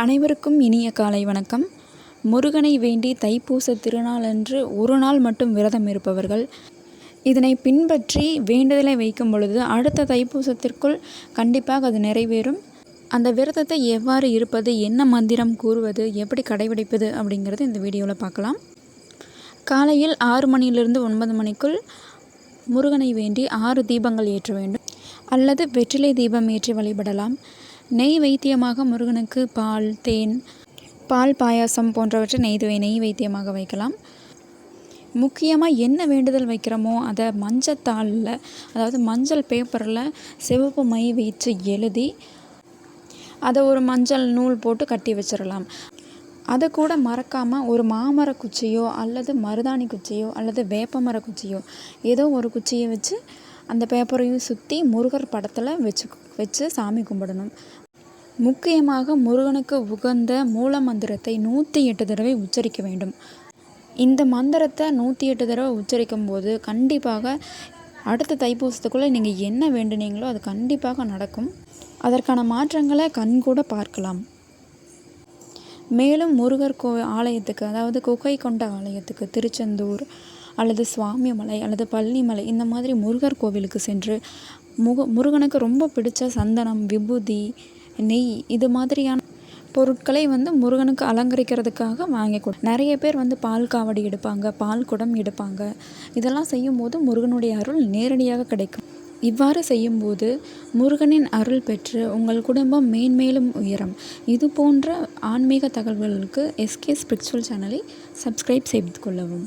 அனைவருக்கும் இனிய காலை வணக்கம். முருகனை வேண்டி தைப்பூச திருநாளன்று ஒரு நாள் மட்டும் விரதம் இருப்பவர்கள் இதனை பின்பற்றி வேண்டுதலை வைக்கும் பொழுது அடுத்த தைப்பூசத்திற்குள் கண்டிப்பாக அது நிறைவேறும். அந்த விரதத்தை எவ்வாறு இருப்பது, என்ன மந்திரம் கூறுவது, எப்படி கடைபிடிப்பது அப்படிங்கிறது இந்த வீடியோவில் பார்க்கலாம். காலையில் 6 மணியிலிருந்து 9 மணிக்குள் முருகனை வேண்டி 6 தீபங்கள் ஏற்ற வேண்டும், அல்லது வெற்றிலை தீபம் ஏற்றி வழிபடலாம். நெய் வைத்தியமாக முருகனுக்கு பால், தேன், பால் பாயாசம் போன்றவற்றை நெய் வைத்தியமாக வைக்கலாம். முக்கியமாக என்ன வேண்டுதல் வைக்கிறோமோ அதை மஞ்சத்தாளில், அதாவது மஞ்சள் பேப்பரில் சிவப்பு மை வச்சு எழுதி அதை ஒரு மஞ்சள் நூல் போட்டு கட்டி வச்சிடலாம். அதை கூட மறக்காமல் ஒரு மாமர குச்சியோ அல்லது மருதாணி குச்சியோ அல்லது வேப்பமர குச்சியோ ஏதோ ஒரு குச்சியை வச்சு அந்த பேப்பரையும் சுற்றி முருகர் படத்தில் வச்சு சாமி கும்பிடணும். முக்கியமாக முருகனுக்கு உகந்த மூல மந்திரத்தை 108 தடவை உச்சரிக்க வேண்டும். இந்த மந்திரத்தை 108 தடவை உச்சரிக்கும் போது கண்டிப்பாக அடுத்த தைப்பூசத்துக்குள்ளே நீங்கள் என்ன வேண்டுனீங்களோ அது கண்டிப்பாக நடக்கும். அதற்கான மாற்றங்களை கண்கூட பார்க்கலாம். மேலும் முருகர் ஆலயத்துக்கு, அதாவது குகை கொண்ட ஆலயத்துக்கு, திருச்செந்தூர் அல்லது சுவாமிமலை அல்லது பழனிமலை, இந்த மாதிரி முருகர் கோவிலுக்கு சென்று முருகனுக்கு ரொம்ப பிடிச்ச சந்தனம், விபூதி, நெய் இது மாதிரியான பொருட்களை முருகனுக்கு அலங்கரிக்கிறதுக்காக நிறைய பேர் பால் காவடி எடுப்பாங்க, பால் குடம் எடுப்பாங்க. இதெல்லாம் செய்யும்போது முருகனுடைய அருள் நேரடியாக கிடைக்கும். இவ்வாறு செய்யும்போது முருகனின் அருள் பெற்று உங்கள் குடும்பம் மேன்மேலும் உயரும். இது போன்ற ஆன்மீக தகவல்களுக்கு SK ஸ்பிரிச்சுவல் சேனலை சப்ஸ்கிரைப் செய்து கொள்ளவும்.